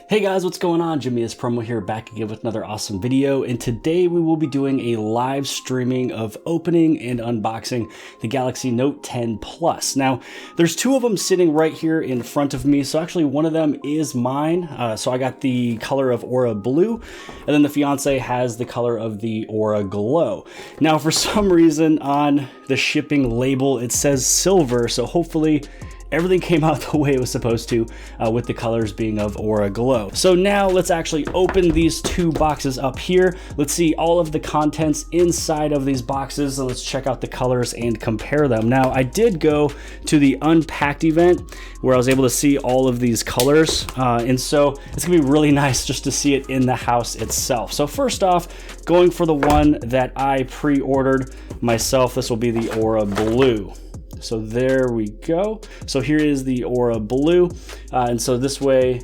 Hey guys, what's going on? Jimmy is Promo here, back again with another awesome video, and today we will be doing a live streaming of opening and unboxing the Galaxy Note 10 Plus. Now, there's two of them sitting right here in front of me, so actually one of them is mine. So I got the color of Aura Blue, and then the fiance has the color of the Aura Glow. Now, for some reason on the shipping label, it says silver, so hopefully everything came out the way it was supposed to, with the colors being of Aura Glow. So now let's actually open these two boxes up here. Let's see all of the contents inside of these boxes, and let's check out the colors and compare them. Now, I did go to the Unpacked event where I was able to see all of these colors, and so it's gonna be really nice just to see it in the house itself. So first off, going for the one that I pre-ordered myself, this will be the Aura Blue. So there we go. So here is the Aura Blue. And so this way,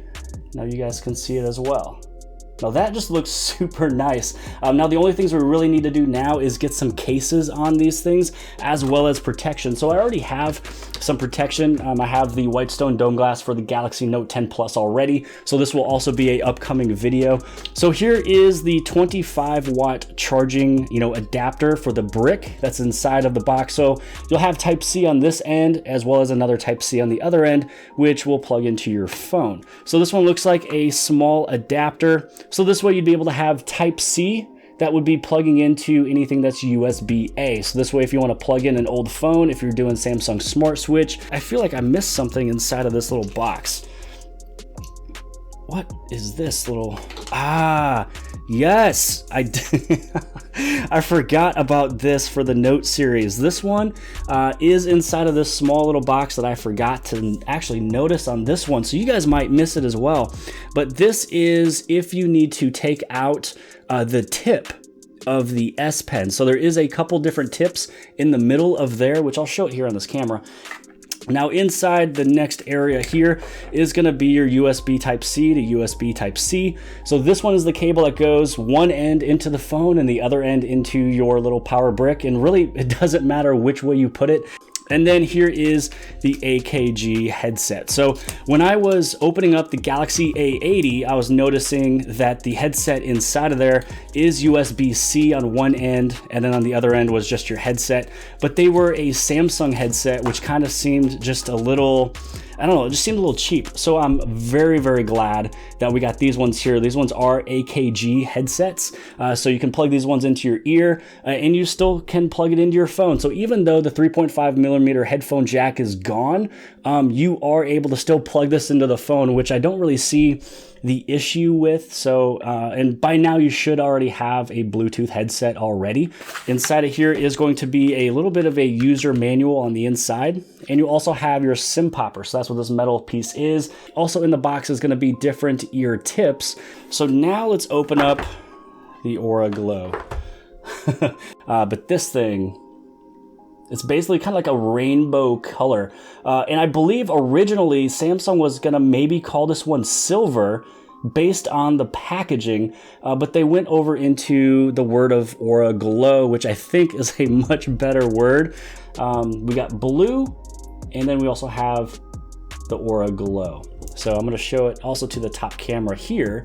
now you guys can see it as well. Now that just looks super nice. Now the only things we really need to do now is get some cases on these things as well as protection. So I already have some protection. I have the Whitestone dome glass for the Galaxy Note 10 Plus already. So this will also be a upcoming video. So here is the 25-watt charging, adapter for the brick that's inside of the box. So you'll have Type-C on this end as well as another Type-C on the other end, which will plug into your phone. So this one looks like a small adapter. So this way you'd be able to have Type-C that would be plugging into anything that's USB-A. So this way, if you want to plug in an old phone, if you're doing Samsung Smart Switch, I feel like I missed something inside of this little box. What is this little, yes, I forgot about this for the Note series. This one is inside of this small little box that I forgot to actually notice on this one, so you guys might miss it as well. But this is if you need to take out the tip of the S Pen. So there is a couple different tips in the middle of there, which I'll show it here on this camera. Now inside the next area here is going to be your USB Type-C to USB Type-C. So this one is the cable that goes one end into the phone and the other end into your little power brick. And really, it doesn't matter which way you put it. And then here is the AKG headset. So when I was opening up the Galaxy A80, I was noticing that the headset inside of there is USB-C on one end, and then on the other end was just your headset. But they were a Samsung headset, which kind of seemed just a little, I don't know, it just seemed a little cheap. So I'm very, very glad that we got these ones here. These ones are AKG headsets. So you can plug these ones into your ear and you still can plug it into your phone. So even though the 3.5mm headphone jack is gone, you are able to still plug this into the phone, which I don't really see the issue with. So, and by now you should already have a Bluetooth headset already. Inside of here is going to be a little bit of a user manual on the inside. And you also have your SIM popper. So that's what this metal piece is. Also in the box is going to be different ear tips. So now let's open up the Aura Glow. But this thing, it's basically kind of like a rainbow color. And I believe originally Samsung was gonna maybe call this one silver based on the packaging, but they went over into the word of Aura Glow, which I think is a much better word. We got blue, and then we also have the Aura Glow. So I'm going to show it also to the top camera here.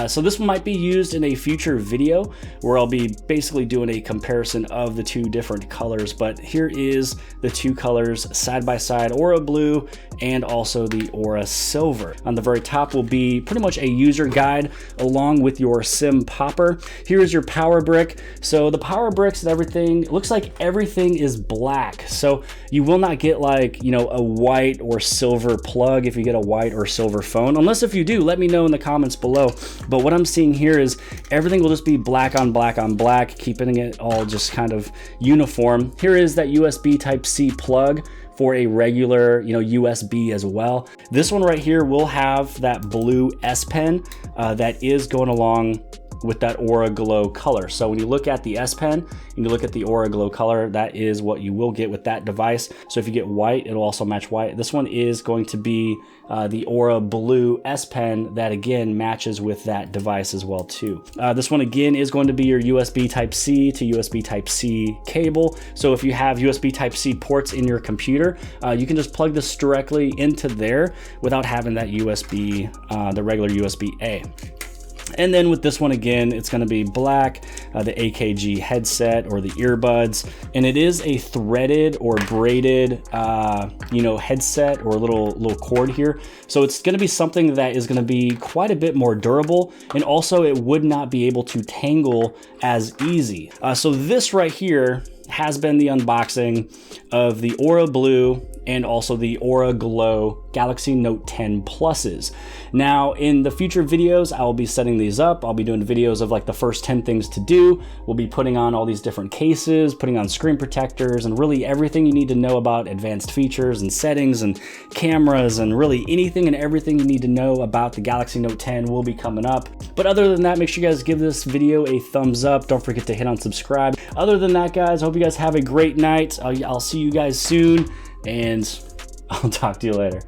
So this might be used in a future video where I'll be basically doing a comparison of the two different colors. But here is the two colors side by side, Aura Blue and also the Aura Silver. On the very top will be pretty much a user guide along with your SIM popper. Here is your power brick. So the power bricks and everything, it looks like everything is black. So you will not get like, a white or silver plug if you get a white or silver phone, unless if you do, let me know in the comments below. But what I'm seeing here is everything will just be black on black on black, keeping it all just kind of uniform. Here is that USB Type-C plug for a regular, USB as well. This one right here will have that blue S Pen that is going along with that Aura Glow color. So when you look at the S Pen and you look at the Aura Glow color, that is what you will get with that device. So if you get white, it'll also match white. This one is going to be the Aura Blue S Pen that again matches with that device as well too. This one again is going to be your USB Type-C to USB Type-C cable. So if you have USB Type-C ports in your computer, you can just plug this directly into there without having that USB, the regular USB-A. And then with this one again, it's going to be black, the AKG headset or the earbuds, and it is a threaded or braided, headset or a little cord here. So it's going to be something that is going to be quite a bit more durable, and also it would not be able to tangle as easy. So this right here has been the unboxing of the Aura Blue and also the Aura Glow Galaxy Note 10 Pluses. Now, in the future videos, I will be setting these up. I'll be doing videos of like the first 10 things to do. We'll be putting on all these different cases, putting on screen protectors, and really everything you need to know about advanced features and settings and cameras, and really anything and everything you need to know about the Galaxy Note 10 will be coming up. But other than that, make sure you guys give this video a thumbs up. Don't forget to hit on subscribe. Other than that, guys, I hope you guys have a great night. I'll see you guys soon, and I'll talk to you later.